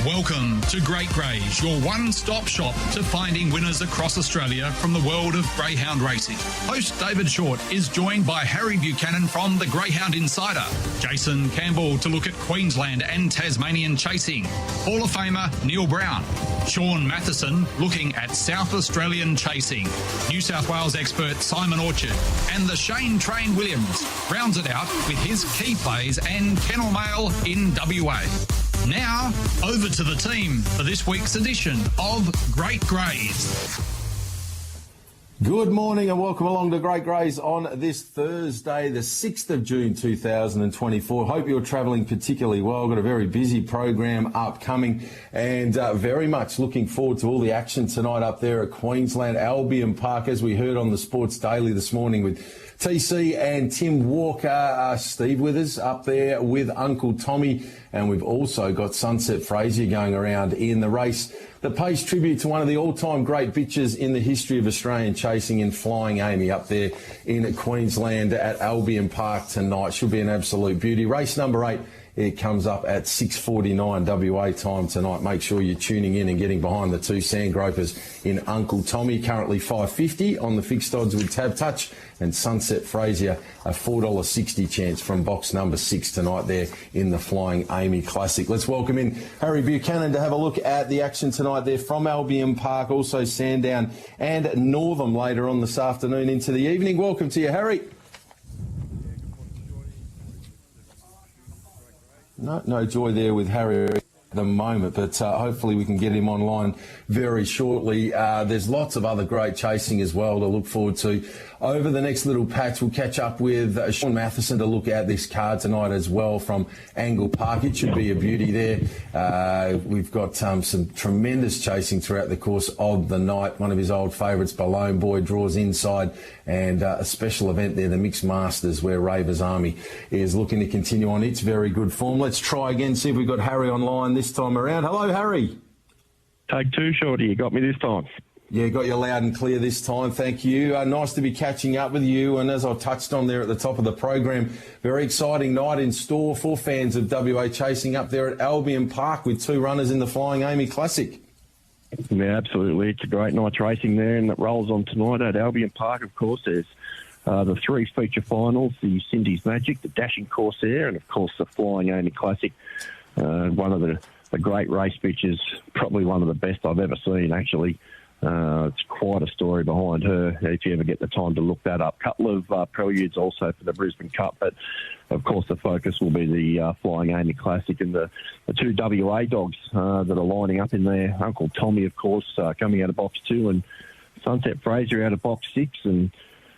Welcome to Great Greys, your one-stop shop to finding winners across Australia from the world of greyhound racing. Host David Shortte is joined by Harry Buchanan from the Greyhound Insider, Jaycin Campbell to look at Queensland and Tasmanian chasing, Hall of Famer Neil Brown, Sean Matheson looking at South Australian chasing, New South Wales expert Simon Orchard, and the Shane Train Williams rounds it out with his key plays and kennel mail in WA. Now, over to the team for this week's edition of Great Greys. Good morning and welcome along to Great Greys on this Thursday, the 6th of June 2024. Hope you're travelling particularly well. Got a very busy program upcoming and very much looking forward to all the action tonight up there at Queensland Albion Park, as we heard on the Sports Daily this morning with TC and Tim Walker. Steve with us up there with Uncle Tommy, and we've also got Sunset Frazier going around in the race that pays tribute to one of the all-time great bitches in the history of Australian chasing in Flying Amy up there in Queensland at Albion Park tonight. Should be an absolute beauty. Race number 8. It comes up at 6:49 WA time tonight. Make sure you're tuning in and getting behind the two Sandgropers in Uncle Tommy. Currently $5.50 on the fixed odds with Tab Touch, and Sunset Frazier a $4.60 chance from box number 6 tonight there in the Flying Amy Classic. Let's welcome in Harry Buchanan to have a look at the action tonight there from Albion Park, also Sandown and Northam later on this afternoon into the evening. Welcome to you, Harry. No joy there with Harry at the moment, but hopefully we can get him online very shortly. There's lots of other great chasing as well to look forward to. Over the next little patch, we'll catch up with Sean Matheson to look at this card tonight as well from Angle Park. It should be a beauty there. We've got some tremendous chasing throughout the course of the night. One of his old favourites, Balone Boy, draws inside, and a special event there, the Mixed Masters, where Raver's Army is looking to continue on its very good form. Let's try again, see if we've got Harry online this time around. Hello, Harry. Take two, Shorty. You got me this time. Yeah, got you loud and clear this time. Thank you. Nice to be catching up with you. And as I touched on there at the top of the program, very exciting night in store for fans of WA chasing up there at Albion Park with two runners in the Flying Amy Classic. Yeah, absolutely. It's a great night's racing there, and it rolls on tonight at Albion Park. Of course, there's the three feature finals, the Cindy's Magic, the Dashing Corsair, and of course the Flying Amy Classic. One of the great race bitches, probably one of the best I've ever seen, actually. It's quite a story behind her, if you ever get the time to look that up. Couple of preludes also for the Brisbane Cup, but of course the focus will be the Flying Amy Classic and the two WA dogs that are lining up in there. Uncle Tommy, of course, coming out of box 2, and Sunset Frazier out of box 6, and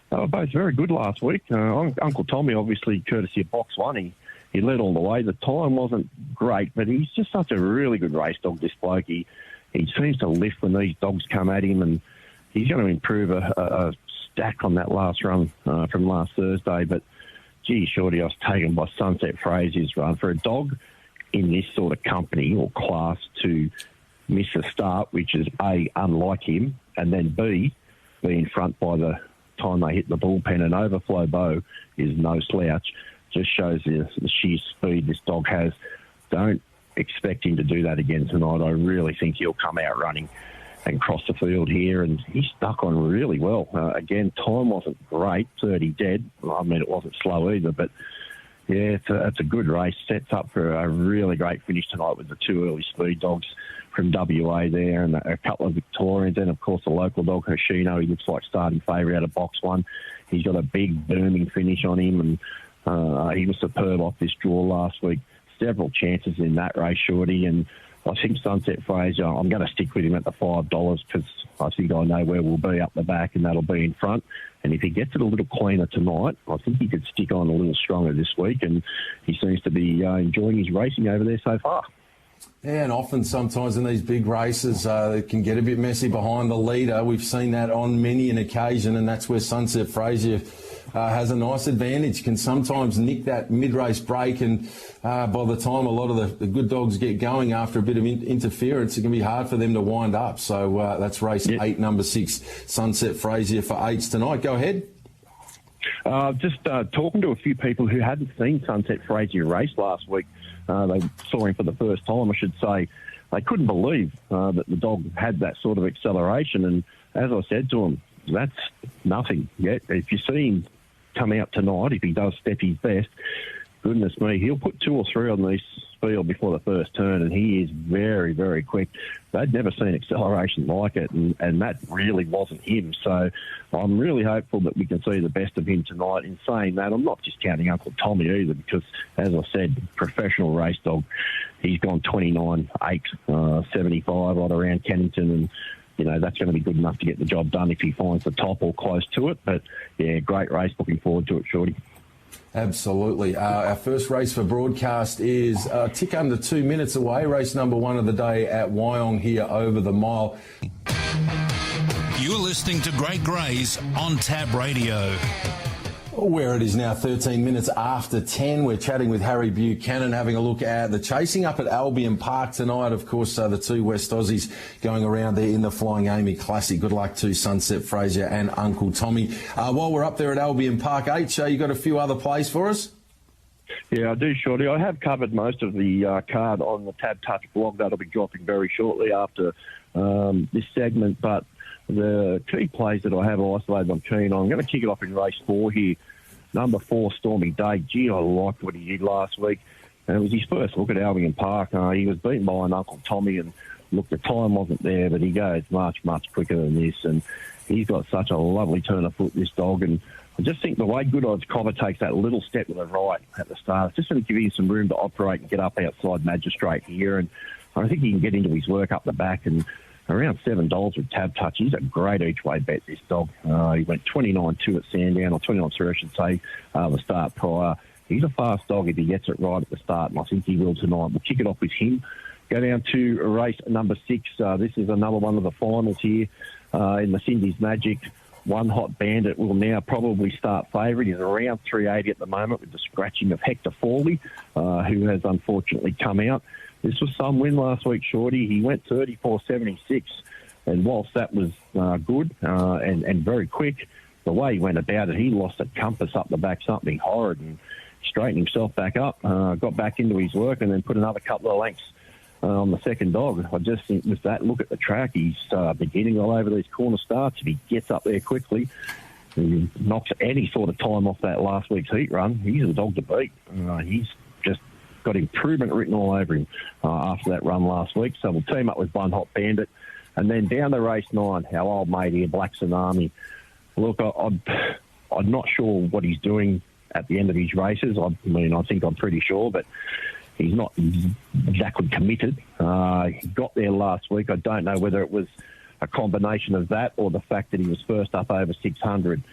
they were both very good last week. Uncle Tommy, obviously, courtesy of box 1, he led all the way. The time wasn't great, but he's just such a really good race dog, this bloke. He seems to lift when these dogs come at him, and he's going to improve a stack on that last run from last Thursday. But, gee, Shorty, I was taken by Sunset Frazier's run. For a dog in this sort of company or class to miss a start, which is A, unlike him, and then B, be in front by the time they hit the bullpen and overflow bow is no slouch, just shows the sheer speed this dog has. Don't expect him to do that again tonight. I really think he'll come out running and cross the field here, and he stuck on really well. Again, time wasn't great, 30 dead. I mean, it wasn't slow either, but yeah, it's a good race. Sets up for a really great finish tonight with the two early speed dogs from WA there, and a couple of Victorians, and of course the local dog Hoshino. He looks like starting favourite out of box 1. He's got a big booming finish on him, and he was superb off this draw last week. Several chances in that race, Shorty, and I think Sunset Frazier, I'm going to stick with him at the $5 because I think I know where we'll be up the back, and that'll be in front. And if he gets it a little cleaner tonight, I think he could stick on a little stronger this week, and he seems to be enjoying his racing over there so far. Yeah, and often sometimes in these big races, it can get a bit messy behind the leader. We've seen that on many an occasion, and that's where Sunset Frazier has a nice advantage, can sometimes nick that mid-race break, and by the time a lot of the good dogs get going after a bit of interference, it can be hard for them to wind up. So that's race 8, number 6, Sunset Frazier for 8s tonight. Go ahead. Just talking to a few people who hadn't seen Sunset Frazier race last week, they saw him for the first time, I should say. They couldn't believe that the dog had that sort of acceleration. And as I said to him, that's nothing yet. If you see him come out tonight, if he does step his best, goodness me, he'll put 2 or 3 on this field before the first turn, and he is very, very quick. They'd never seen acceleration like it, and that really wasn't him. So I'm really hopeful that we can see the best of him tonight. In saying that, I'm not discounting Uncle Tommy either, because, as I said, professional race dog. He's gone 29.8, 75 right around Kennington, and that's going to be good enough to get the job done if he finds the top or close to it. But, yeah, great race. Looking forward to it, Shorty. Absolutely. Our first race for broadcast is a tick under 2 minutes away. Race number 1 of the day at Wyong here over the mile. You're listening to Great Greys on Tab Radio. Where it is now 13 minutes after 10. We're chatting with Harry Buchanan, having a look at the chasing up at Albion Park tonight. Of course, the 2 West Aussies going around there in the Flying Amy Classic. Good luck to Sunset Fraser and Uncle Tommy. While we're up there at Albion Park, H, you got a few other plays for us? Yeah, I do, Shorty. I have covered most of the card on the Tab Touch blog. That'll be dropping very shortly after this segment, but the key plays that I have isolated, I'm keen on. I'm going to kick it off in race 4 here. Number 4, Stormy Day. Gee, I liked what he did last week. And it was his first look at Albion Park. He was beaten by an Uncle Tommy, and look, the time wasn't there, but he goes much, much quicker than this. And he's got such a lovely turn of foot, this dog. And I just think the way Good Odds Cover takes that little step to the right at the start, it's just going to give him some room to operate and get up outside Magistrate here. And I think he can get into his work up the back, and around $7 with Tab Touch. He's a great each-way bet, this dog. He went 29.2 at Sandown, or 29.3, I should say, the start prior. He's a fast dog if he gets it right at the start, and I think he will tonight. We'll kick it off with him. Go down to race number 6. This is another one of the finals here in the Cindy's Magic. One Hot Bandit will now probably start favourite. He's around 380 at the moment with the scratching of Hector Fawley, who has unfortunately come out. This was some win last week, Shorty. He went 34.76, and whilst that was good and very quick, the way he went about it, he lost a compass up the back, something horrid, and straightened himself back up, got back into his work, and then put another couple of lengths on the second dog. I just think with that look at the track, he's beginning all over these corner starts. If he gets up there quickly, he knocks any sort of time off that last week's heat run, he's a dog to beat. He's just got improvement written all over him after that run last week. So we'll team up with One Hot Bandit. And then down to race 9, our old mate here, Black Tsunami. Look, I'm not sure what he's doing at the end of his races. I think I'm pretty sure, but he's not exactly committed. He got there last week. I don't know whether it was a combination of that or the fact that he was first up over 600.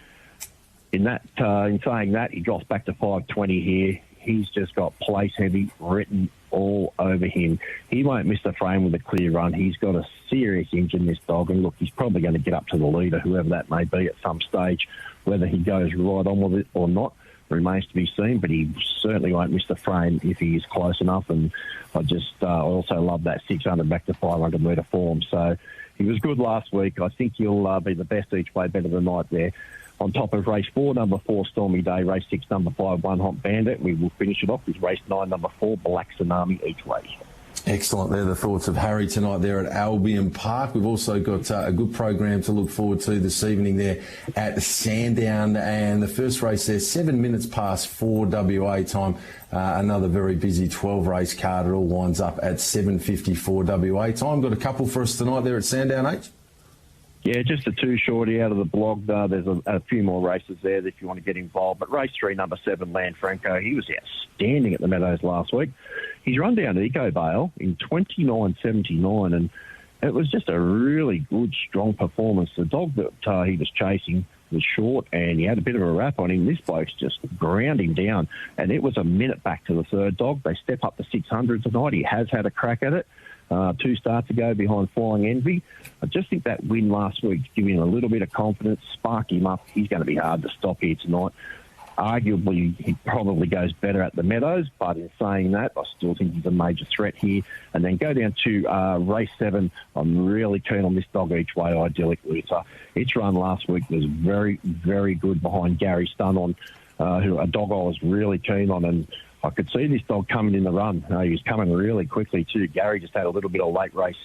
In saying that, he drops back to 520 here. He's just got place heavy written all over him. He won't miss the frame with a clear run. He's got a serious engine, this dog, and look, he's probably going to get up to the leader, whoever that may be at some stage. Whether he goes right on with it or not remains to be seen, but he certainly won't miss the frame if he is close enough. And I also love that 600 back to 500 metre form. So he was good last week. I think he'll be the best each way bet of the night there. On top of race 4, number 4, Stormy Day, race 6, number 5, One Hot Bandit. We will finish it off with race 9, number 4, Black Tsunami each way. Excellent. They're the thoughts of Harry tonight there at Albion Park. We've also got a good program to look forward to this evening there at Sandown. And the first race there, 7 minutes past 4 WA time. Another very busy 12-race card. It all winds up at 7:54 WA time. Got a couple for us tonight there at Sandown, H? Yeah, just the 2, Shorty, out of the blog. There's a few more races there if you want to get involved. But race 3, number 7, Lanfranco, he was outstanding at the Meadows last week. He's run down Eco Vale in 29.79, and it was just a really good, strong performance. The dog that he was chasing was short, and he had a bit of a wrap on him. This bloke's just ground him down, and it was a minute back to the third dog. They step up to 600 tonight. He has had a crack at it. 2 starts ago behind Flying Envy. I just think that win last week gave him a little bit of confidence, spark him up. He's going to be hard to stop here tonight. Arguably, he probably goes better at the Meadows, but in saying that, I still think he's a major threat here. And then go down to race 7. I'm really keen on this dog each way, Idyllic Luther. Its run last week was very, very good behind Gary Stunnon, who a dog I was really keen on. And I could see this dog coming in the run. He was coming really quickly too. Gary just had a little bit of late race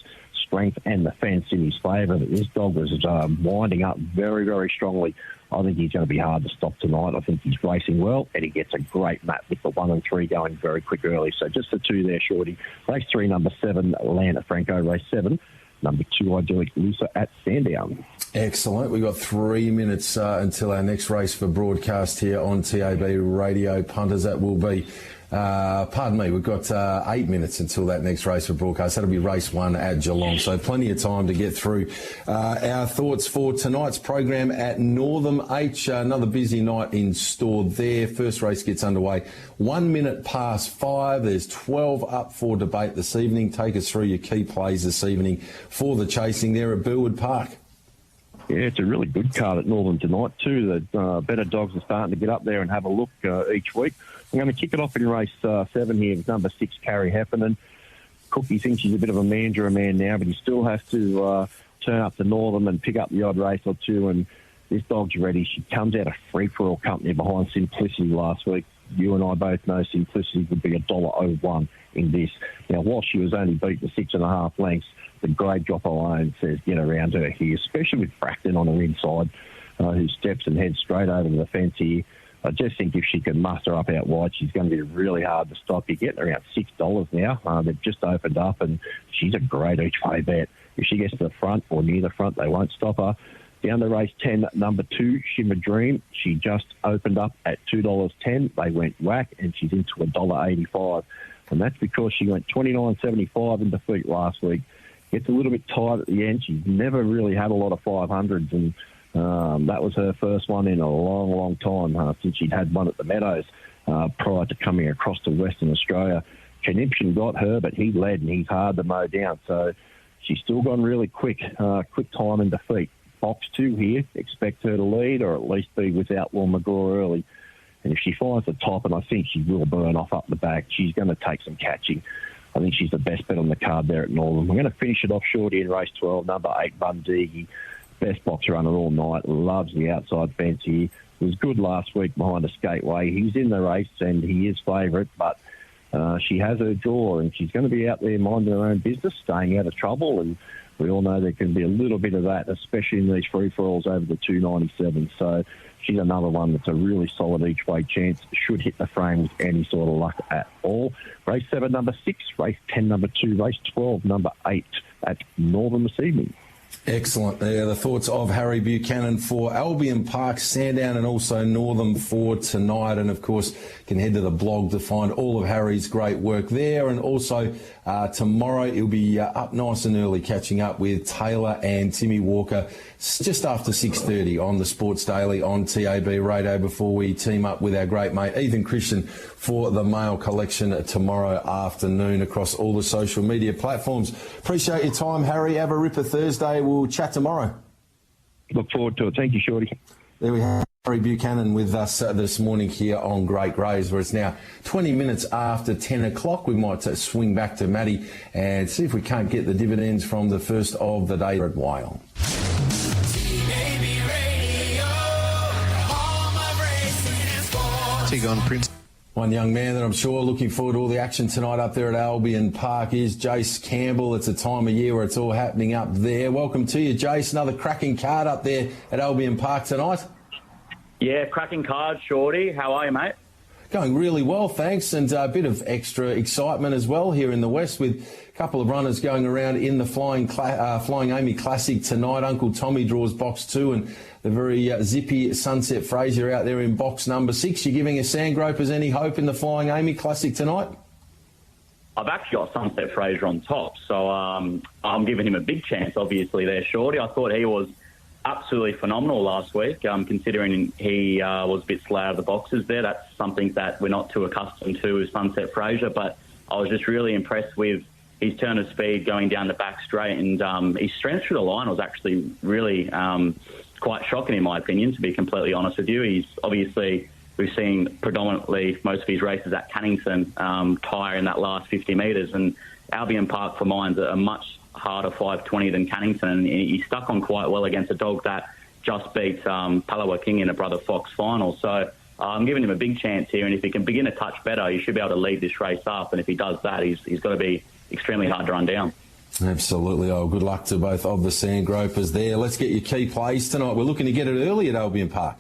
strength and the fence in his favour. But this dog was winding up very, very strongly. I think he's going to be hard to stop tonight. I think he's racing well, and he gets a great map with the 1 and 3 going very quick early. So just the 2 there, Shorty. Race 3, number 7, Lana Franco. Race 7, number 2, Idyllic Lusa at Sandown. Excellent. We've got 3 minutes until our next race for broadcast here on TAB Radio. Punters, that will be, pardon me, we've got 8 minutes until that next race for broadcast. That'll be race 1 at Geelong. So plenty of time to get through our thoughts for tonight's program at Northam H. Another busy night in store there. First race gets underway 1 minute past 5. There's 12 up for debate this evening. Take us through your key plays this evening for the chasing there at Burwood Park. Yeah, it's a really good card at Northern tonight too. The better dogs are starting to get up there and have a look each week. I'm going to kick it off in race 7 here with number 6, Carrie Heffernan. Cookie thinks she's a bit of a man now, but he still has to turn up to Northern and pick up the odd race or two, and this dog's ready. She comes out of free-for-all company behind Simplicity last week. You and I both know Simplicity would be $1.01 in this. Now, while she was only beaten 6.5 lengths, the grade drop alone says get around her here, especially with Bracton on her inside, who steps and heads straight over the fence here. I just think if she can muster up out wide, she's going to be really hard to stop. You're getting around $6 now. They've just opened up, and she's a great each-way bet. If she gets to the front or near the front, they won't stop her. Down to race 10, number 2, Shimmer Dream. She just opened up at $2.10. They went whack, and she's into $1.85. And that's because she went $29.75 in defeat last week. Gets a little bit tired at the end. She's never really had a lot of 500s, and that was her first one in a long, long time since she'd had one at the Meadows prior to coming across to Western Australia. Conniption got her, but he led, and he's hard to mow down. So she's still gone really quick time in defeat. Box 2 here, expect her to lead or at least be with Outlaw McGraw early. And if she finds the top, and I think she will burn off up the back, she's going to take some catching. I think she's the best bet on the card there at Northern. We're going to finish it off Shorty in race 12, number 8, Bundigi. Best box runner all night, loves the outside fence here. Was good last week behind a skateway. He's in the race and he is favourite, but she has her draw and she's going to be out there minding her own business, staying out of trouble, and we all know there can be a little bit of that, especially in these free-for-alls over the 297. So she's another one that's a really solid each-way chance. Should hit the frame with any sort of luck at all. Race 7, number 6. Race 10, number 2. Race 12, number 8 at Northern this evening. Excellent. There are the thoughts of Harry Buchanan for Albion Park, Sandown, and also Northern for tonight. And, of course, can head to the blog to find all of Harry's great work there. And also tomorrow he'll be up nice and early catching up with Taylor and Timmy Walker just after 6:30 on the Sports Daily on TAB Radio before we team up with our great mate Ethan Christian for the mail collection tomorrow afternoon across all the social media platforms. Appreciate your time, Harry. Have a ripper Thursday. We'll chat tomorrow. Look forward to it. Thank you, Shorty. There we have Harry Buchanan with us this morning here on Great Greys, where it's now 20 minutes after 10 o'clock. We might swing back to Matty and see if we can't get the dividends from the first of the day at Wyong. Take on Prince. One young man that I'm sure looking forward to all the action tonight up there at Albion Park is Jaycin Campbell. It's a time of year where it's all happening up there. Welcome to you, Jace. Another cracking card up there at Albion Park tonight. Yeah, cracking card, Shorty. How are you, mate? Going really well, thanks, and a bit of extra excitement as well here in the West with a couple of runners going around in the Flying Amy Classic tonight. Uncle Tommy draws box 2 and the very zippy Sunset Fraser out there in box number 6. You giving us Sandgropers any hope in the Flying Amy Classic tonight? I've actually got Sunset Fraser on top, so I'm giving him a big chance, obviously, there, Shorty. I thought he was absolutely phenomenal last week, considering he was a bit slow out of the boxes there. That's something that we're not too accustomed to with Sunset Fraser, but I was just really impressed with his turn of speed going down the back straight, and his strength through the line was actually really quite shocking in my opinion, to be completely honest with you. He's obviously, we've seen predominantly most of his races at Cannington tire in that last 50 metres, and Albion Park for mine's a much harder 520 than Cannington, and he stuck on quite well against a dog that just beat Palawa King in a Brother Fox final. So I'm giving him a big chance here, and if he can begin a touch better, he should be able to lead this race up. And if he does that, he's got to be extremely hard to run down. Absolutely. Oh, good luck to both of the Sandgropers there. Let's get your key plays tonight. We're looking to get it early at Albion Park.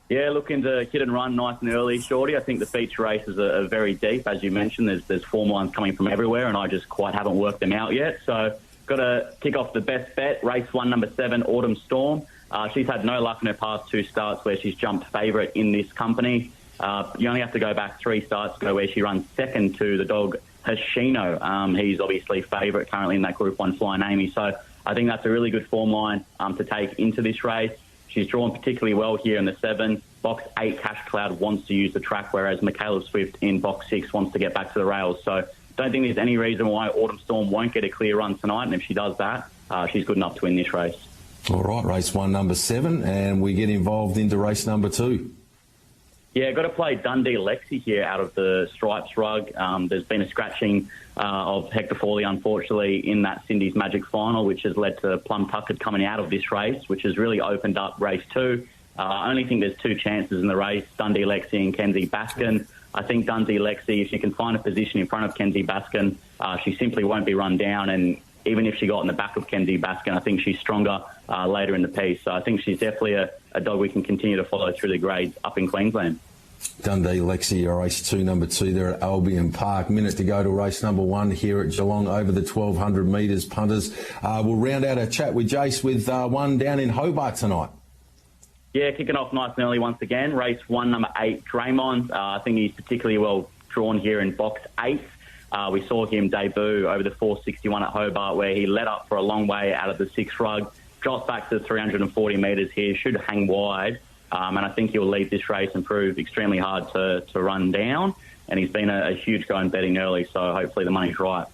Yeah, looking to hit and run nice and early, Shorty. I think the feature races are very deep. As you mentioned, there's form lines coming from everywhere, and I just quite haven't worked them out yet. So got to kick off the best bet, race 1, number 7, Autumn Storm. She's had no luck in her past 2 starts where she's jumped favourite in this company. You only have to go back 3 starts ago where she runs second to the dog Hoshino. He's obviously favourite currently in that Group 1 Flying Amy. So I think that's a really good form line to take into this race. She's drawn particularly well here in the 7. Box 8, Cash Cloud wants to use the track, whereas Michaela Swift in box 6 wants to get back to the rails. So don't think there's any reason why Autumn Storm won't get a clear run tonight. And if she does that, she's good enough to win this race. All right, race 1, number 7, and we get involved into race number 2. Yeah, got to play Dundee Lexi here out of the Stripes rug. There's been a scratching of Hector Fawley, unfortunately, in that Cindy's Magic final, which has led to Plum Tucket coming out of this race, which has really opened up race 2. I only think there's 2 chances in the race, Dundee Lexi and Kenzie Baskin. I think Dundee Lexi, if she can find a position in front of Kenzie Baskin, she simply won't be run down. And even if she got in the back of Kenzie Baskin, I think she's stronger later in the piece. So I think she's definitely a dog we can continue to follow through the grades up in Queensland. Dundee Lexi, race 2, number 2 there at Albion Park. Minute to go to race number 1 here at Geelong over the 1,200 metres, punters. We'll round out our chat with Jace with one down in Hobart tonight. Yeah, kicking off nice and early once again. Race 1, number 8, Draymond. I think he's particularly well drawn here in box 8. We saw him debut over the 461 at Hobart, where he led up for a long way out of the 6 rug, drops back to the 340 metres here, should hang wide. And I think he'll lead this race and prove extremely hard to run down. And he's been a huge go in betting early, so hopefully the money's right.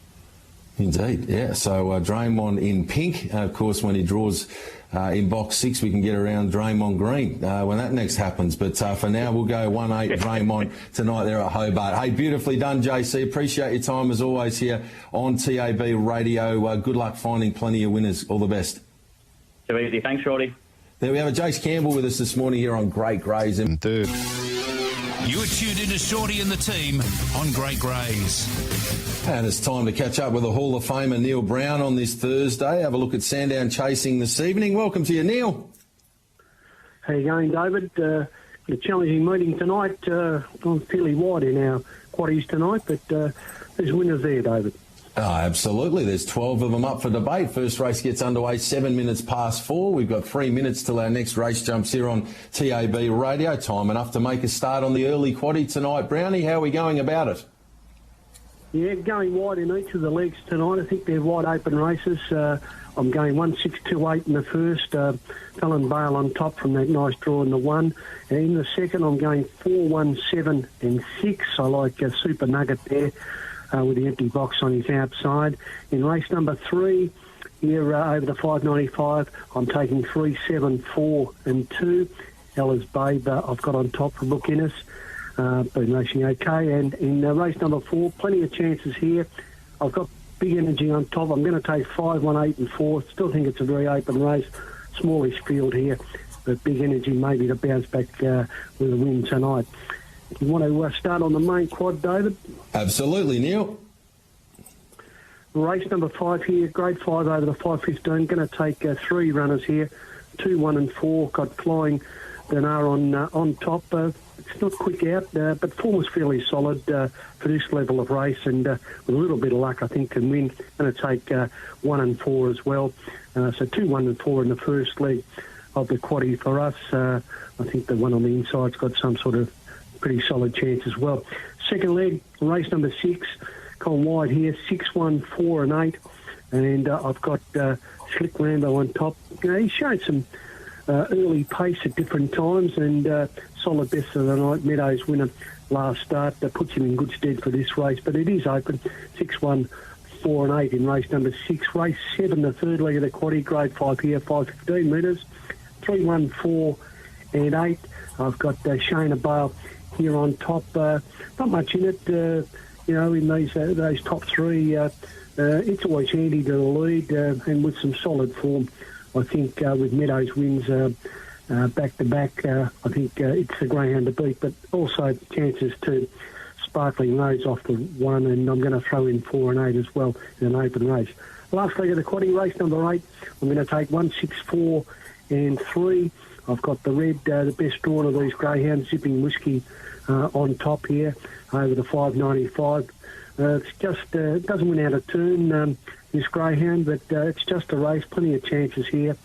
Indeed, yeah. So Draymond in pink. Of course, when he draws in box 6, we can get around Draymond green when that next happens. But for now, we'll go 1-8 Draymond tonight there at Hobart. Hey, beautifully done, JC. Appreciate your time as always here on TAB Radio. Good luck finding plenty of winners. All the best. Too easy. Thanks, Shorty. There we have it. Jaycin Campbell with us this morning here on Great Greys. And third. You are tuned into Shorty and the team on Great Greys. And it's time to catch up with the Hall of Famer Neil Brown on this Thursday. Have a look at Sandown Chasing this evening. Welcome to you, Neil. How you going, David? A challenging meeting tonight. Gone fairly wide in our quaddies tonight, but there's winners there, David. Oh, absolutely. There's 12 of them up for debate. First race gets underway 7 minutes past 4. We've got 3 minutes till our next race jumps here on TAB Radio. Time enough to make a start on the early quaddie tonight. Brownie, how are we going about it? Yeah, going wide in each of the legs tonight. I think they're wide open races. I'm going 1-6-2-8 in the first. Fallon Bale on top from that nice draw in the 1. And in the second, I'm going 4-1-7-6. I like Super Nugget there. With the empty box on his outside. In race number 3, here over the 595, I'm taking 3-7-4-2. Ella's Babe I've got on top for Book Innes. Been racing okay. And in race number 4, plenty of chances here. I've got Big Energy on top. I'm going to take 5-1-8-4. Still think it's a very open race. Smallish field here. But Big Energy maybe to bounce back with a win tonight. You want to start on the main quad, David? Absolutely, Neil. Race number 5 here, grade 5 over the 515. Going to take 3 runners here, 2, 1 and 4. Got Flying Benar on top. It's not quick out, but form is fairly solid for this level of race, and with a little bit of luck, I think can win. Going to take 1 and 4 as well. So 2, 1 and 4 in the first leg of the quaddie for us. I think the one on the inside's got some sort of pretty solid chance as well. Second leg, race number 6, gone wide here, 6, 1, 4 and 8. And I've got Slick Rambo on top. He's shown some early pace at different times, and solid best of the night. Meadows winner last start. That puts him in good stead for this race, but it is open. 6, 1, 4 and 8 in race number 6. Race 7, the third leg of the quaddie, grade 5 here, 515 metres. 3, 1, 4 and 8. I've got Shayna Bale here on top. Not much in it, in those top 3. It's always handy to the lead, and with some solid form. I think with Meadows wins, back-to-back. I think it's a greyhound to beat, but also chances to Sparkling Rose off the 1, and I'm going to throw in 4 and 8 as well in an open race. Last leg of the quaddie race, number 8, I'm going to take 1, 6, 4 and 3. I've got the red, the best drawn of these greyhounds, Zipping Whiskey on top here over the 5.95. It's just doesn't win out of turn, this greyhound, but it's just a race, plenty of chances here.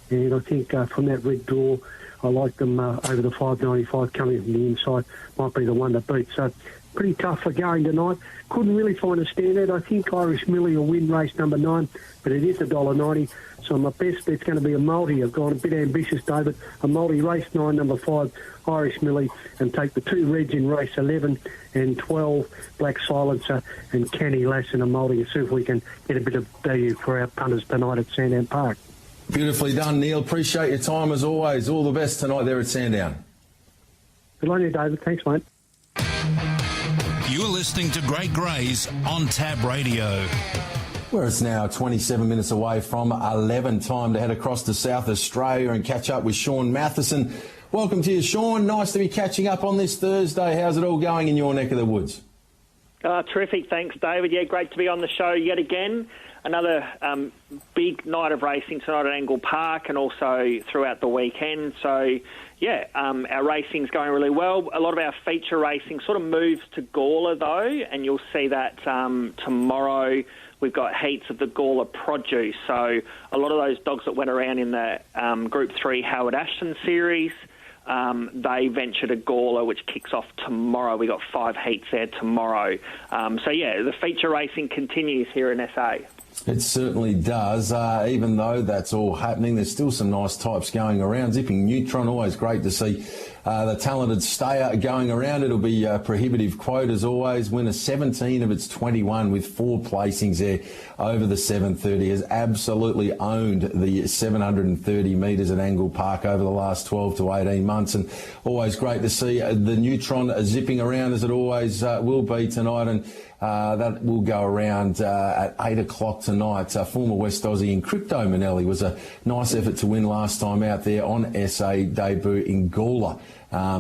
And I think from that red draw, I like them over the 5.95 coming from the inside. Might be the one to beat. So pretty tough for going tonight. Couldn't really find a standout. I think Irish Millie will win race number 9, but it is $1.90. So my best bet's going to be a multi. I've gone a bit ambitious, David. A multi, race 9, number 5, Irish Millie, and take the 2 reds in race 11 and 12, Black Silencer and Canny Lass in a multi, and see if we can get a bit of value for our punters tonight at Sandown Park. Beautifully done, Neil. Appreciate your time as always. All the best tonight there at Sandown. Good on you, David. Thanks, mate. You're listening to Great Greys on Tab Radio. Where it's now 27 minutes away from 11, time to head across to South Australia and catch up with Sean Matheson. Welcome to you, Sean. Nice to be catching up on this Thursday. How's it all going in your neck of the woods? Terrific. Thanks, David. Yeah, great to be on the show yet again. Another big night of racing tonight at Angle Park and also throughout the weekend. So, yeah, our racing's going really well. A lot of our feature racing sort of moves to Gawler, though, and you'll see that tomorrow. We've got heats of the Gawler produce. So a lot of those dogs that went around in the Group 3 Howard Ashton series, they venture to Gawler, which kicks off tomorrow. We got 5 heats there tomorrow. So, yeah, the feature racing continues here in SA. It certainly does. Even though that's all happening, there's still some nice types going around. Zipping Neutron, always great to see the talented stayer going around. It'll be a prohibitive quote as always. Winner 17 of its 21 with 4 placings there over the 730. Has absolutely owned the 730 metres at Angle Park over the last 12 to 18 months. And always great to see the Neutron zipping around as it always will be tonight. And that will go around at 8 o'clock tonight. Former West Aussie in Crypto Manelli was a nice effort to win last time out there on SA debut in Gawler.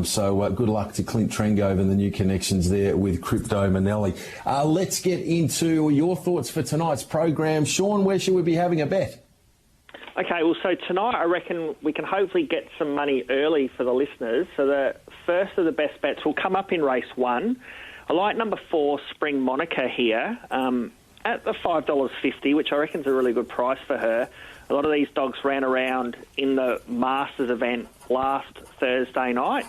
So good luck to Clint Trengove and the new connections there with Crypto Manelli. Let's get into your thoughts for tonight's program. Sean, where should we be having a bet? Okay, well, so tonight I reckon we can hopefully get some money early for the listeners. So the first of the best bets will come up in race 1. I like number 4, Spring Monica here, at the $5.50, which I reckon is a really good price for her. A lot of these dogs ran around in the Masters event last Thursday night.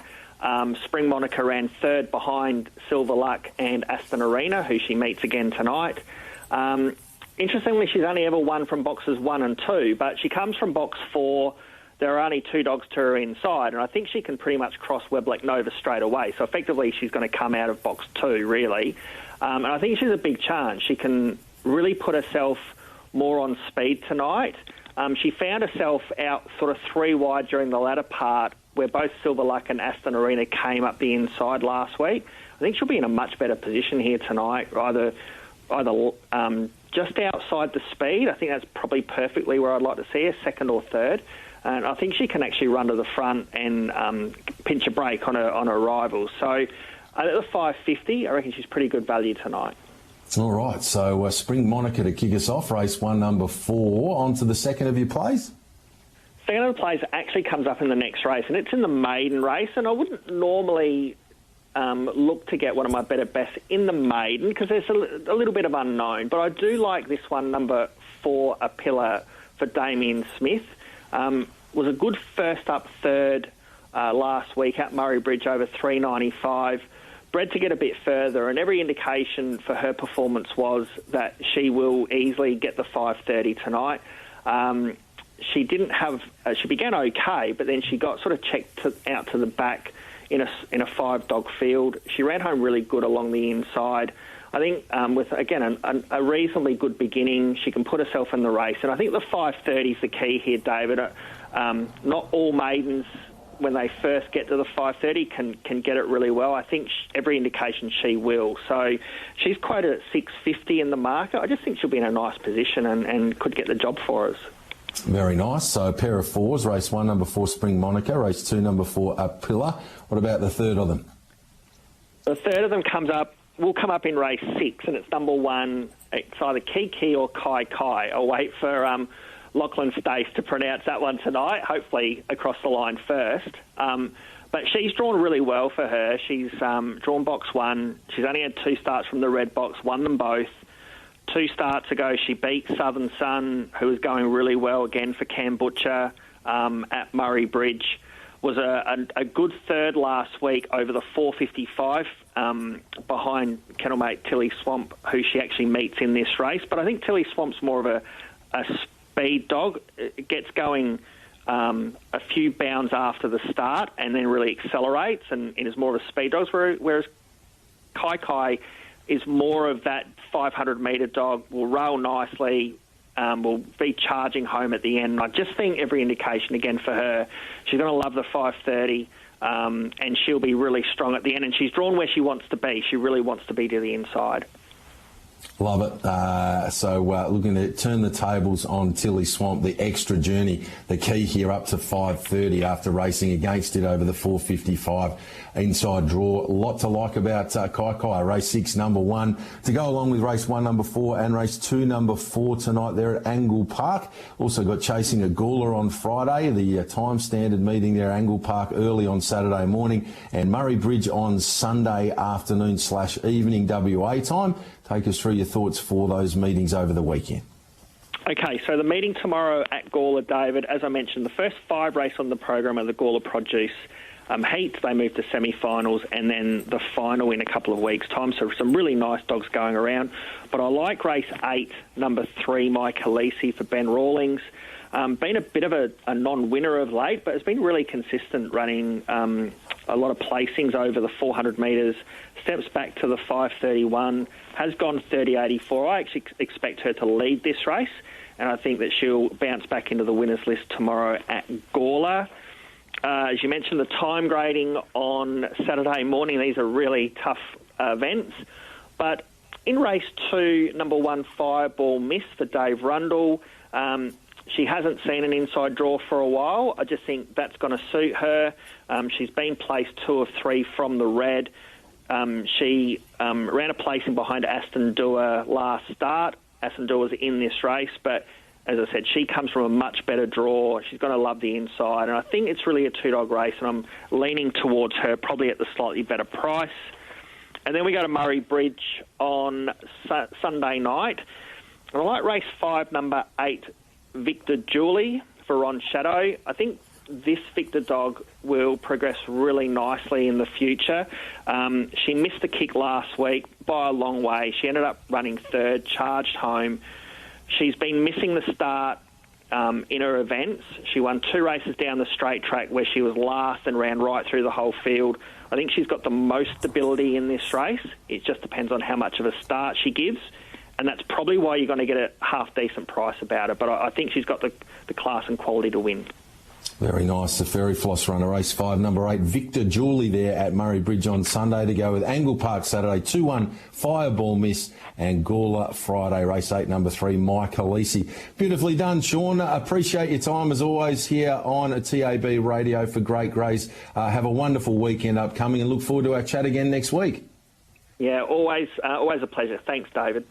Spring Monica ran 3rd behind Silver Luck and Aston Arena, who she meets again tonight. Interestingly, she's only ever won from boxes 1 and 2, but she comes from box 4. There are only 2 dogs to her inside, and I think she can pretty much cross Weblek Nova straight away. So effectively, she's going to come out of box 2, really. And I think she's a big chance. She can really put herself more on speed tonight. She found herself out sort of 3 wide during the latter part, where both Silver Luck and Aston Arena came up the inside last week. I think she'll be in a much better position here tonight, either just outside the speed. I think that's probably perfectly where I'd like to see her, 2nd or 3rd. And I think she can actually run to the front and pinch a break on her rivals. So at the $5.50, I reckon she's pretty good value tonight. All right, so Spring Monica to kick us off, race 1, number 4. On to the second of your plays? Second of the plays actually comes up in the next race, and it's in the maiden race. And I wouldn't normally look to get one of my better bets in the maiden because there's a little bit of unknown. But I do like this one, number 4, A Pillar for Damien Smith. Was a good first up 3rd last week at Murray Bridge over 3.95. Bred to get a bit further, and every indication for her performance was that she will easily get the 5.30 tonight. She didn't have. She began okay, but then she got sort of checked out to the back in a 5-dog field. She ran home really good along the inside. I think with, again, a reasonably good beginning, she can put herself in the race. And I think the 5.30 is the key here, David. Not all maidens, when they first get to the 5.30, can get it really well. I think every indication she will. So she's quoted at $6.50 in the market. I just think she'll be in a nice position and could get the job for us. Very nice. So a pair of fours, race 1, number 4, Spring Monica, race 2, number 4, Pillar. What about the third of them? The third of them will come up in race 6, and it's number 1. It's either Kiki or Kai Kai. I'll wait for Lachlan Stace to pronounce that one tonight, hopefully across the line first. But she's drawn really well for her. She's drawn box 1. She's only had 2 starts from the red box, won them both. 2 starts ago, she beat Southern Sun, who was going really well again for Cam Butcher at Murray Bridge. Was a good third last week over the 455 behind kennelmate Tilly Swamp, who she actually meets in this race. But I think Tilly Swamp's more of a speed dog. It gets going a few bounds after the start and then really accelerates and is more of a speed dog, whereas Kai Kai is more of that 500-metre dog, will rail nicely, will be charging home at the end. I just think every indication, again, for her, she's going to love the 530 and she'll be really strong at the end. And she's drawn where she wants to be. She really wants to be to the inside. Love it. So looking to turn the tables on Tilly Swamp, the extra journey, the key here up to 530 after racing against it over the 455 inside draw. A lot to like about Kai Kai. Race 6, number 1, to go along with race 1, number 4, and race 2, number 4 tonight there at Angle Park. Also got Chasing a Gawler on Friday, the time standard meeting there at Angle Park early on Saturday morning, and Murray Bridge on Sunday afternoon/evening WA time. Take us through your thoughts for those meetings over the weekend. Okay, so the meeting tomorrow at Gawler, David, as I mentioned, the first 5 races on the program are the Gawler Produce heats. They move to semi-finals and then the final in a couple of weeks' time. So some really nice dogs going around. But I like race 8, number 3, My Khaleesi for Ben Rawlings. Been a bit of a non-winner of late, but has been really consistent, running a lot of placings over the 400 metres, steps back to the 531, has gone 30.84. I actually expect her to lead this race, and I think that she'll bounce back into the winners list tomorrow at Gawler. As you mentioned, the time grading on Saturday morning, these are really tough events. But in race 2, number 1, Fireball Miss for Dave Rundle. She hasn't seen an inside draw for a while. I just think that's going to suit her. She's been placed 2 of 3 from the red. She ran a placing behind Aston Dua last start. Aston Dua was in this race, but as I said, she comes from a much better draw. She's going to love the inside, and I think it's really a 2-dog race, and I'm leaning towards her probably at the slightly better price. And then we go to Murray Bridge on Sunday night. And I like race 5, number 8, Victor Julie for Ron Shadow. I think this Victor dog will progress really nicely in the future. She missed the kick last week by a long way. She ended up running 3rd, charged home. She's been missing the start in her events. She won 2 races down the straight track where she was last and ran right through the whole field. I think she's got the most stability in this race. It just depends on how much of a start she gives. And that's probably why you're going to get a half-decent price about her. But I think she's got the class and quality to win. Very nice. The Fairy Floss runner, race 5, number 8, Victor Julie there at Murray Bridge on Sunday to go with Angle Park Saturday, 2-1, Fireball Miss, and Gawler Friday, race 8, number 3, My Khaleesi. Beautifully done, Sean. Appreciate your time as always here on TAB Radio for Great Greys. Have a wonderful weekend upcoming and look forward to our chat again next week. Yeah, always a pleasure. Thanks, David.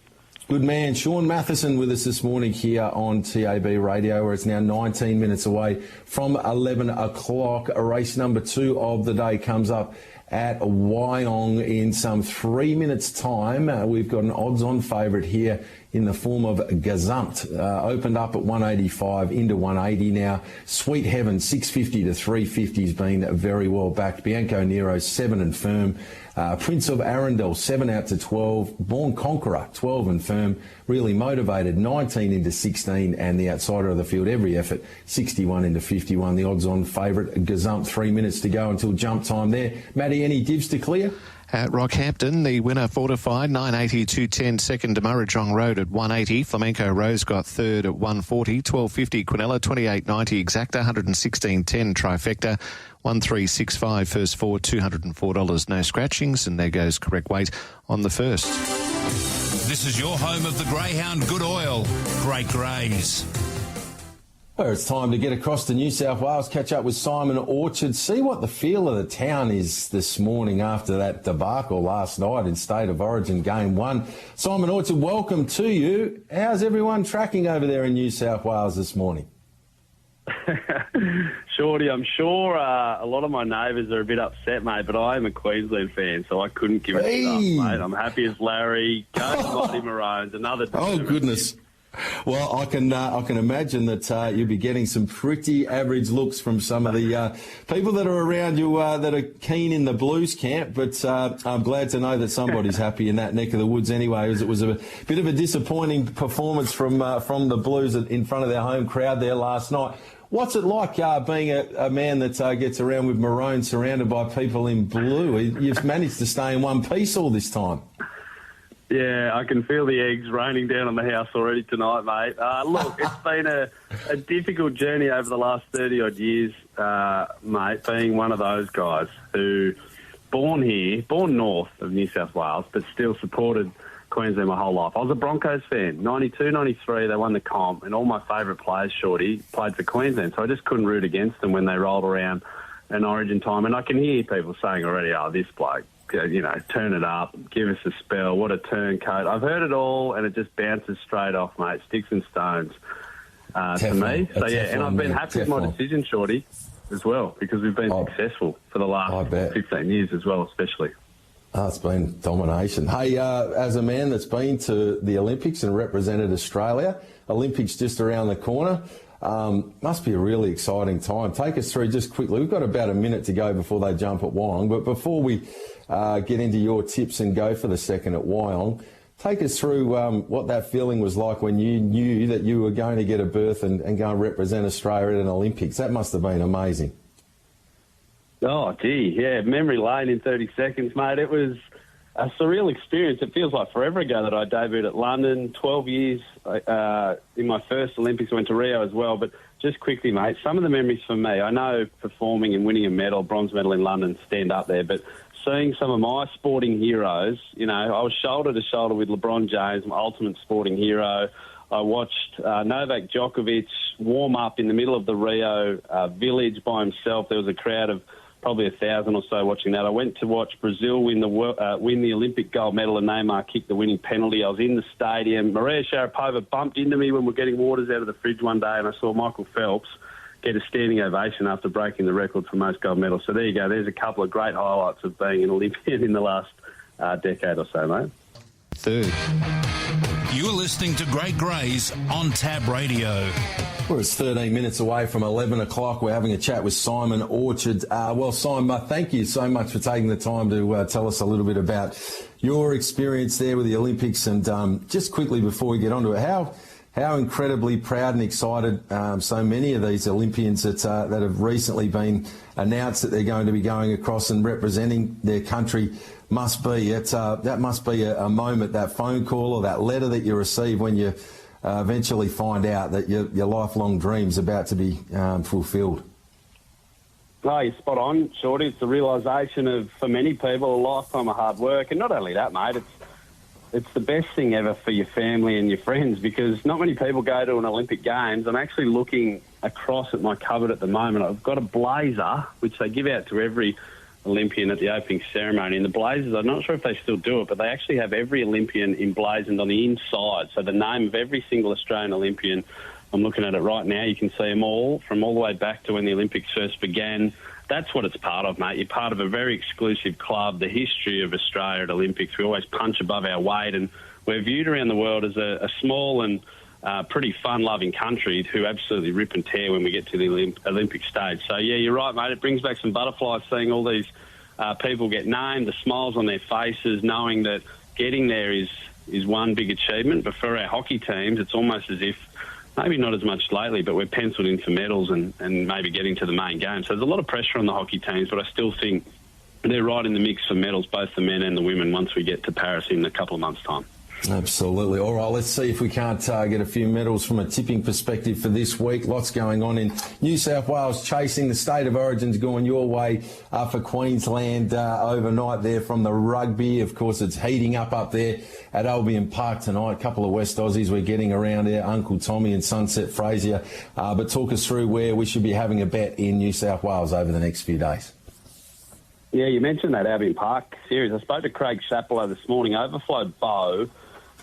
Good man. Sean Matheson with us this morning here on TAB Radio, where it's now 19 minutes away from 11 o'clock. Race number 2 of the day comes up at Wyong in some 3 minutes' time. We've got an odds-on favourite here in the form of Gazumped. Opened up at 185 into 180 now. Sweet Heaven, 650 to 350 has been very well backed. Bianco Nero, 7 and firm. Prince of Arundel, 7 out to 12. Born Conqueror, 12 and firm. Really motivated, 19 into 16. And the outsider of the field, every effort, 61 into 51. The odds-on favourite, Gazumped. 3 minutes to go until jump time there. Matty, any divs to clear? At Rockhampton, the winner fortified, 980, 210, second to Murrayjong Road at 180. Flamenco Rose got third at 140. 1250 Quinella, 2890 Exacta, 116.10 Trifecta. 1365 first 4, $204, no scratchings, and there goes correct weight on the first. This is your home of the Greyhound Good Oil, Great Greys. Well, it's time to get across to New South Wales, catch up with Simon Orchard, see what the feel of the town is this morning after that debacle last night in State of Origin Game 1. Simon Orchard, welcome to you. How's everyone tracking over there in New South Wales this morning? Shorty, I'm sure a lot of my neighbours are a bit upset, mate, but I am a Queensland fan, so I couldn't give it up, mate. I'm happy as Larry. Go Mighty Maroons, another... Oh, goodness. Well, I can imagine that you'll be getting some pretty average looks from some of the people that are around you that are keen in the Blues camp, but I'm glad to know that somebody's happy in that neck of the woods anyway, as it was a bit of a disappointing performance from the Blues in front of their home crowd there last night. What's it like being a man that gets around with maroon surrounded by people in blue? You've managed to stay in one piece all this time. Yeah, I can feel the eggs raining down on the house already tonight, mate. Look, it's been a difficult journey over the last 30-odd years, mate, being one of those guys who, born north of New South Wales, but still supported Queensland my whole life. I was a Broncos fan. 92, 93, they won the comp, and all my favourite players, Shorty, played for Queensland, so I just couldn't root against them when they rolled around an Origin time. And I can hear people saying already, oh, this bloke, you know, turn it up, give us a spell, what a turncoat. I've heard it all, and it just bounces straight off, mate, sticks and stones to me. So, yeah, and I've been happy with my decision, Shorty, as well, because we've been successful for the last 15 years as well, especially. Oh, it's been domination. Hey, as a man that's been to the Olympics and represented Australia, Olympics just around the corner, must be a really exciting time. Take us through just quickly. We've got about a minute to go before they jump at Wyong, but before we get into your tips and go for the second at Wyong, take us through what that feeling was like when you knew that you were going to get a berth and go and represent Australia at an Olympics. That must have been amazing. Oh, gee, yeah, memory lane in 30 seconds, mate. It was a surreal experience. It feels like forever ago that I debuted at London, 12 years in my first Olympics. I went to Rio as well, but just quickly, mate, some of the memories for me, I know performing and winning a medal, bronze medal in London, stand up there, but seeing some of my sporting heroes, you know, I was shoulder to shoulder with LeBron James, my ultimate sporting hero. I watched Novak Djokovic warm up in the middle of the Rio village by himself. There was a crowd of probably 1,000 or so watching that. I went to watch Brazil win the Olympic gold medal and Neymar kick the winning penalty. I was in the stadium. Maria Sharapova bumped into me when we were getting waters out of the fridge one day, and I saw Michael Phelps get a standing ovation after breaking the record for most gold medals. So there you go. There's a couple of great highlights of being an Olympian in the last decade or so, mate. Third. You're listening to GREYS on Tab Radio. Well, it's 13 minutes away from 11 o'clock. We're having a chat with Simon Orchard. Well, Simon, thank you so much for taking the time to tell us a little bit about your experience there with the Olympics. And just quickly before we get on to it, how incredibly proud and excited so many of these Olympians that have recently been announced that they're going to be going across and representing their country must be. That must be a moment, that phone call or that letter that you receive when you eventually find out that your lifelong dream's about to be fulfilled. No, you're spot on, Shorty. It's the realisation of, for many people, a lifetime of hard work. And not only that, mate, it's the best thing ever for your family and your friends, because not many people go to an Olympic Games. I'm actually looking across at my cupboard at the moment. I've got a blazer, which they give out to every Olympian at the opening ceremony. And the blazers, I'm not sure if they still do it, but they actually have every Olympian emblazoned on the inside. So the name of every single Australian Olympian, I'm looking at it right now. You can see them all, from all the way back to when the Olympics first began. That's what it's part of, mate. You're part of a very exclusive club, the history of Australia at Olympics. We always punch above our weight, and we're viewed around the world as a small and pretty fun-loving country who absolutely rip and tear when we get to the Olympic stage. So, yeah, you're right, mate. It brings back some butterflies seeing all these people get named, the smiles on their faces, knowing that getting there is one big achievement. But for our hockey teams, it's almost as if, maybe not as much lately, but we're penciled in for medals and maybe getting to the main game. So there's a lot of pressure on the hockey teams, but I still think they're right in the mix for medals, both the men and the women, once we get to Paris in a couple of months' time. Absolutely. All right, let's see if we can't get a few medals from a tipping perspective for this week. Lots going on in New South Wales, chasing the State of Origin's going your way for Queensland overnight there from the rugby. Of course, it's heating up there at Albion Park tonight. A couple of West Aussies we're getting around there, Uncle Tommy and Sunset Frazier. But talk us through where we should be having a bet in New South Wales over the next few days. Yeah, you mentioned that Albion Park series. I spoke to Craig Chapello this morning. Overflowed Bow,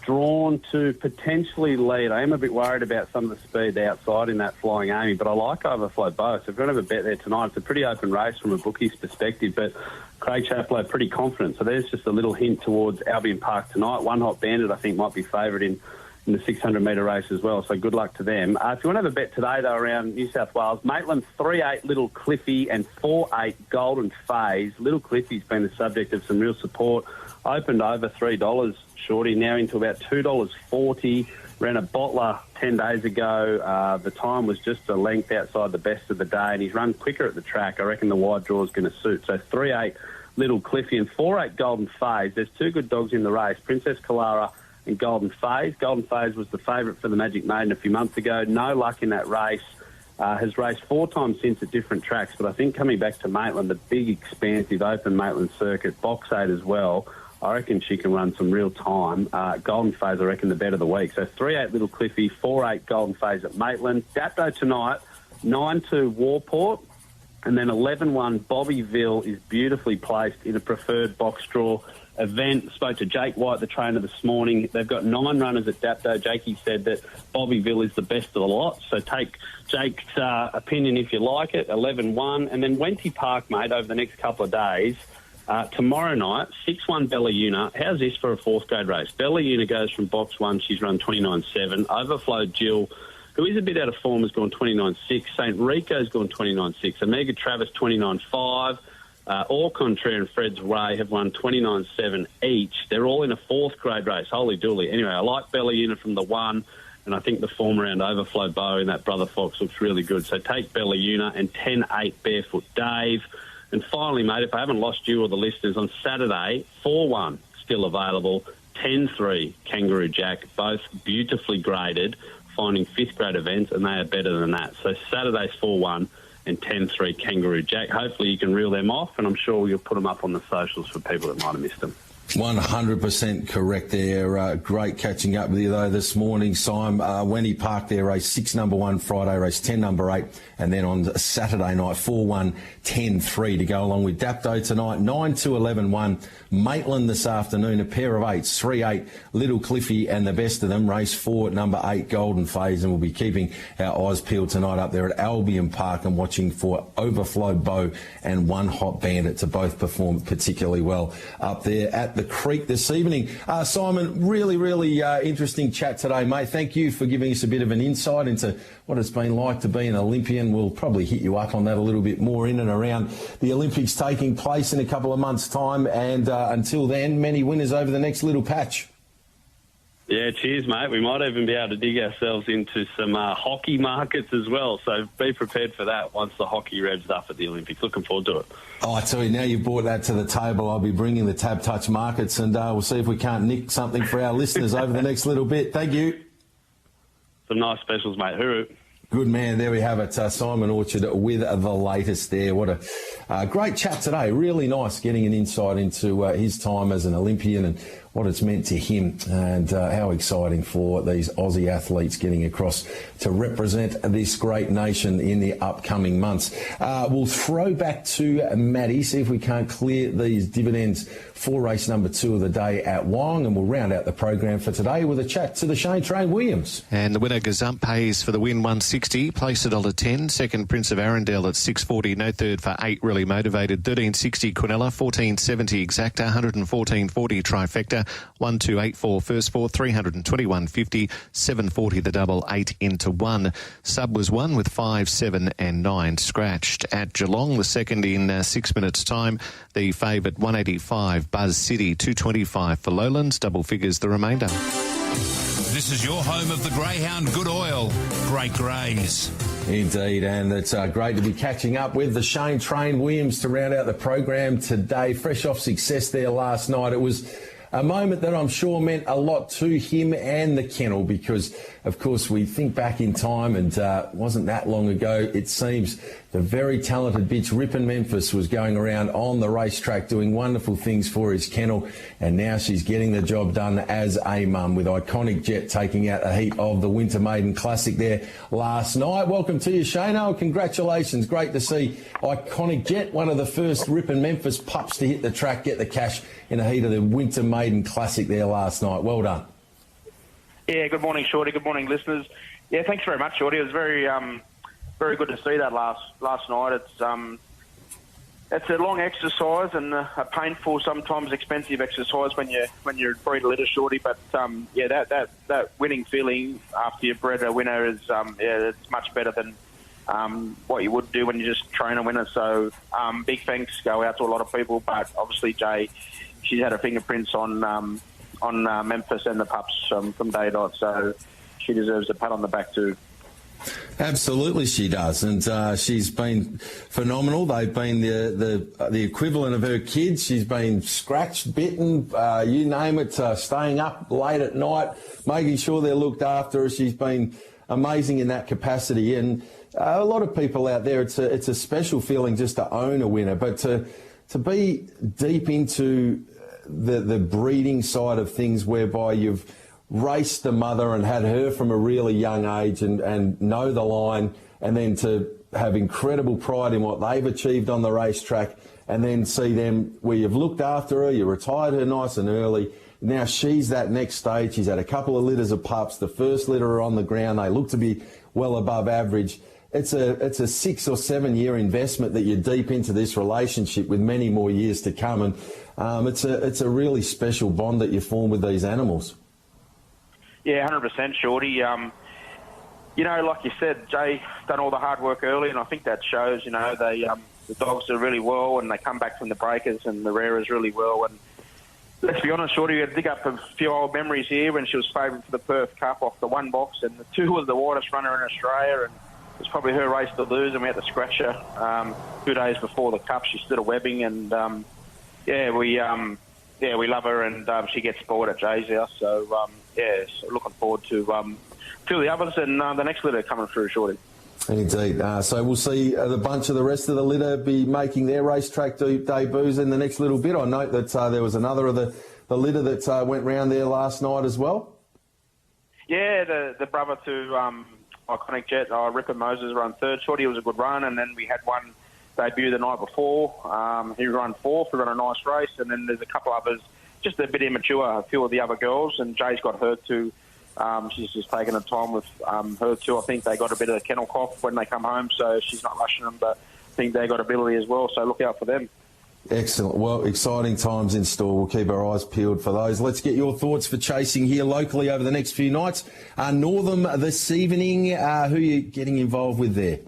drawn to potentially lead. I am a bit worried about some of the speed outside in that Flying Amy, but I like Overflowed Bow. So if we're going to have a bet there tonight, it's a pretty open race from a bookie's perspective, but Craig Chapello pretty confident. So there's just a little hint towards Albion Park tonight. One Hot Bandit, I think, might be favoured in the 600-metre race as well, so good luck to them. If you want to have a bet today, though, around New South Wales, Maitland 3-8 Little Cliffy and 4-8 Golden Phase. Little Cliffy's been the subject of some real support. Opened over $3, Shorty, now into about $2.40. Ran a bottler 10 days ago. The time was just a length outside the best of the day, and he's run quicker at the track. I reckon the wide draw is going to suit. So 3-8 Little Cliffy and 4-8 Golden Phase. There's two good dogs in the race, Princess Kalara and Golden Phase. Golden Phase was the favourite for the Magic Maiden a few months ago. No luck in that race. Has raced 4 times since at different tracks, but I think coming back to Maitland, the big, expansive, open Maitland circuit, box 8 as well, I reckon she can run some real time. Golden Phase, I reckon, the bet of the week. So 3-8 Little Cliffy, 4-8 Golden Phase at Maitland. Dapto tonight, 9-2 Warport, and then 11-1 Bobbyville is beautifully placed in a preferred box draw event. Spoke to Jake White, the trainer, this morning. They've got 9 runners at Dapto. Jakey said that Bobbyville is the best of the lot, so take Jake's opinion if you like it. 11-1, and then Wenty Park, mate, over the next couple of days. Tomorrow night, 6-1 Bella Una. How's this for a 4th grade race? Bella Una goes from box 1. She's run 29.7. Overflowed Jill, who is a bit out of form, has gone 29.6. St. Rico's gone 29.6. Omega Travis, 29.5. All Contraire and Fred's Way have won 29.7 each. They're all in a 4th grade race. Holy dooly. Anyway, I like Bella Una from the 1, and I think the form around Overflow Bow in that Brother Fox looks really good. So take Bella Una and 10-8 Barefoot Dave. And finally, mate, if I haven't lost you or the listeners, on Saturday, 4-1 still available, 10-3 Kangaroo Jack, both beautifully graded, finding 5th grade events, and they are better than that. So Saturday's 4-1 and 10-3 Kangaroo Jack. Hopefully you can reel them off, and I'm sure you'll put them up on the socials for people that might have missed them. 100% correct there. Great catching up with you, though, this morning, Simon. Wenty Park there, race 6, number 1, Friday, race 10, number 8, and then on Saturday night, 4-1, 10-3 to go along with Dapto tonight, 9-2, 11-1, Maitland this afternoon, a pair of 8s, 3-8, Little Cliffy, and the best of them, race 4, number 8, Golden Phase, and we'll be keeping our eyes peeled tonight up there at Albion Park and watching for Overflow Bow and One Hot Bandit to both perform particularly well up there at the Creek this evening. Simon, really interesting chat today, mate. Thank you for giving us a bit of an insight into what it's been like to be an Olympian. We'll probably hit you up on that a little bit more in and around the Olympics taking place in a couple of months' time. And until then, many winners over the next little patch. Yeah, cheers, mate. We might even be able to dig ourselves into some hockey markets as well. So be prepared for that once the hockey revs up at the Olympics. Looking forward to it. Oh, I tell you, now you've brought that to the table, I'll be bringing the Tab Touch markets, and we'll see if we can't nick something for our listeners over the next little bit. Thank you. Some nice specials, mate. Hooroo. Good man. There we have it. Simon Orchard with the latest there. What a great chat today. Really nice getting an insight into his time as an Olympian and what it's meant to him, and how exciting for these Aussie athletes getting across to represent this great nation in the upcoming months. We'll throw back to Maddie, see if we can't clear these dividends for race number 2 of the day at Wyong, and we'll round out the program for today with a chat to the Shane Train Williams. And the winner, Gazump, pays for the win, 160, placed at $1.10. Second, Prince of Arundel at $6.40. No third for 8, Really Motivated. 13.60, Quinella. 14.70, Exacta. 114.40, Trifecta. 1284, first 4, 321.50. 740, the double, 8 into 1. Sub was 1 with 5, 7 and 9 scratched. At Geelong, the second in 6 minutes' time. The favourite, 185, Buzz City. 225 for Lowlands. Double figures the remainder. This is your home of the Greyhound Good Oil, GREYS. Indeed, and it's great to be catching up with the Shane Train Williams to round out the program today. Fresh off success there last night. It was a moment that I'm sure meant a lot to him and the kennel because, of course, we think back in time and wasn't that long ago, it seems the very talented bitch Rippin' Memphis was going around on the racetrack doing wonderful things for his kennel, and now she's getting the job done as a mum with Iconic Jet taking out a heat of the Winter Maiden Classic there last night. Welcome to you, Shano. Congratulations. Great to see Iconic Jet, one of the first Rippin' Memphis pups to hit the track, get the cash in a heat of the Winter Maiden Classic there last night. Well done. Yeah, good morning, Shorty. Good morning, listeners. Yeah, thanks very much, Shorty. It was very good to see that last night. It's a long exercise and a painful, sometimes expensive exercise when you breed a litter, Shorty. But that winning feeling after you bred a winner is it's much better than what you would do when you just train a winner. So big thanks go out to a lot of people, but obviously Jay, she's had her fingerprints on Memphis and the pups from day dot, so she deserves a pat on the back too. Absolutely she does, and she's been phenomenal. They've been the equivalent of her kids. She's been scratched, bitten, you name it, staying up late at night, making sure they're looked after. She's been amazing in that capacity, and a lot of people out there, it's a special feeling just to own a winner, but to be deep into the breeding side of things whereby you've raced the mother and had her from a really young age and know the line, and then to have incredible pride in what they've achieved on the racetrack, and then see them where you've looked after her, you retired her nice and early. Now she's that next stage. She's had a couple of litters of pups. The first litter are on the ground. They look to be well above average. It's a 6 or 7 year investment that you're deep into this relationship with many more years to come, and it's a really special bond that you form with these animals. Yeah, 100%, Shorty. Like you said, Jay done all the hard work early, and I think that shows. The dogs are really well, and they come back from the breakers and the rearers really well. And let's be honest, Shorty, we had to dig up a few old memories here when she was favourite for the Perth Cup off the one box, and the 2 was the widest runner in Australia, and it was probably her race to lose, and we had to scratch her 2 days before the Cup. She stood a webbing, and we love her, and she gets spoiled at Jay's house. So so looking forward to the others and the next litter coming through, Shorty. Indeed. So we'll see the bunch of the rest of the litter be making their racetrack debuts in the next little bit. I note that there was another of the litter that went round there last night as well. Yeah, the brother to Iconic Jet, Ripper Moses, ran third. Shorty was a good run, and then we had one debut the night before. He ran fourth. We ran a nice race, and then there's a couple others just a bit immature, a few of the other girls, and Jay's got her too. She's just taking her time with her too. I think they got a bit of a kennel cough when they come home, so she's not rushing them, but I think they got ability as well, so look out for them. Excellent. Well, exciting times in store. We'll keep our eyes peeled for those. Let's get your thoughts for chasing here locally over the next few nights. Northam this evening, who are you getting involved with there?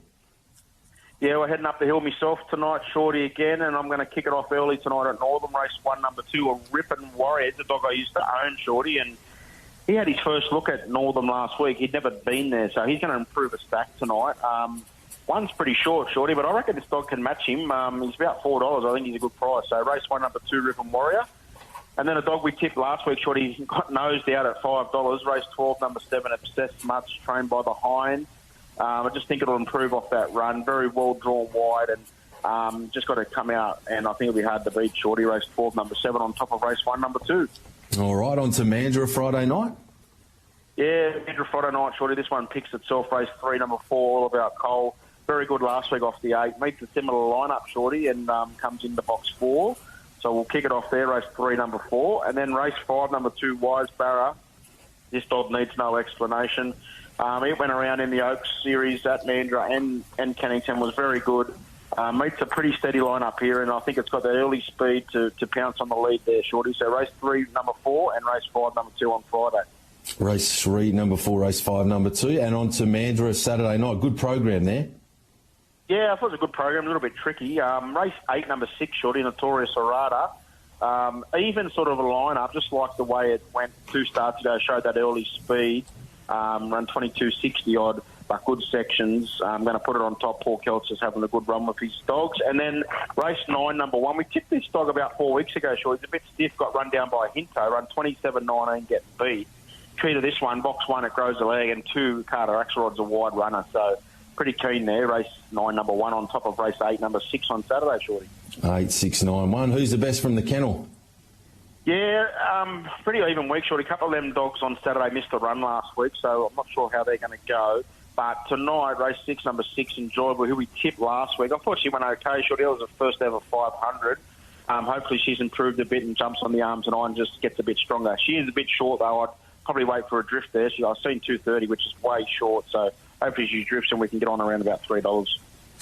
Yeah, we're heading up the hill myself tonight, Shorty again, and I'm going to kick it off early tonight at Northam, race 1, number 2, a Rippin' Warrior. It's a dog I used to own, Shorty, and he had his first look at Northam last week. He'd never been there, so he's going to improve a stack tonight. One's pretty short, Shorty, but I reckon this dog can match him. He's about $4. I think he's a good price. So race 1, number 2, Rippin' Warrior. And then a dog we tipped last week, Shorty, got nosed out at $5. Race 12, number 7, Obsessed Much, trained by the Hind. I just think it'll improve off that run. Very well drawn wide, and just got to come out, and I think it'll be hard to beat, Shorty. Race 12, number 7, on top of race 1, number 2. All right, on to Mandurah Friday night. Yeah, Mandurah Friday night, Shorty. This one picks itself. Race 3, number 4, All About Cole. Very good last week off the 8. Meets a similar lineup, Shorty, and comes into box 4. So we'll kick it off there, race 3, number 4. And then race 5, number 2, Wise Barra. This dog needs no explanation. It went around in the Oaks series at Mandurah and Cannington, was very good. Meets a pretty steady lineup here, and I think it's got the early speed to pounce on the lead there, Shorty. So race 3, number 4, and race 5, number 2 on Friday. Race 3, number 4, race 5, number 2, and on to Mandurah Saturday night. Good program there. Yeah, I thought it was a good program, a little bit tricky. Race 8, number 6, Shorty, Notorious Arata. Even sort of a lineup, just like the way it went 2 starts ago, showed that early speed. run 22.60 odd, but good sections. I'm going to put it on top. Paul Keltz's having a good run with his dogs. And then race 9, number 1. We tipped this dog about 4 weeks ago, He's a bit stiff, got run down by Hinto, run 27.19, getting beat. Key to this one, box 1, it grows a leg, and 2, Carter Axelrod's a wide runner. So pretty keen there. Race 9, number 1 on top of race 8, number 6 on Saturday, Shorty. 8, 6, 9, 1. Who's the best from the kennel? Yeah, pretty even week, Shorty. A couple of them dogs on Saturday missed the run last week, so I'm not sure how they're going to go. But tonight, race 6, number 6, Enjoyable, who we tipped last week. I thought she went okay, Shorty. It was her first ever 500. Hopefully she's improved a bit and jumps on the arms and on, just gets a bit stronger. She is a bit short, though. I'd probably wait for a drift there. I've seen 2.30, which is way short, so hopefully she drifts and we can get on around about $3.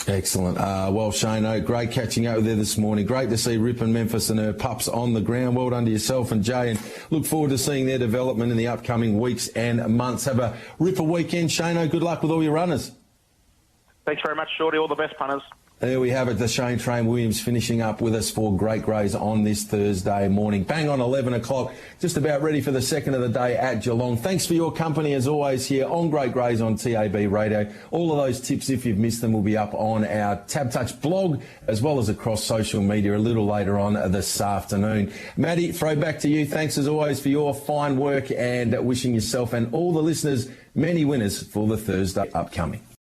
Excellent. Well, Shane, great catching up there this morning. Great to see Rip and Memphis and her pups on the ground. Well done to yourself and Jay, and look forward to seeing their development in the upcoming weeks and months. Have a Ripper weekend, Shane. Good luck with all your runners. Thanks very much, Shorty. All the best, punters. There we have it, the Shane Train Williams finishing up with us for Great Greys on this Thursday morning. Bang on 11 o'clock, just about ready for the second of the day at Geelong. Thanks for your company as always here on Great Greys on TAB Radio. All of those tips, if you've missed them, will be up on our Tab Touch blog as well as across social media a little later on this afternoon. Maddie, throw back to you. Thanks as always for your fine work and wishing yourself and all the listeners many winners for the Thursday upcoming.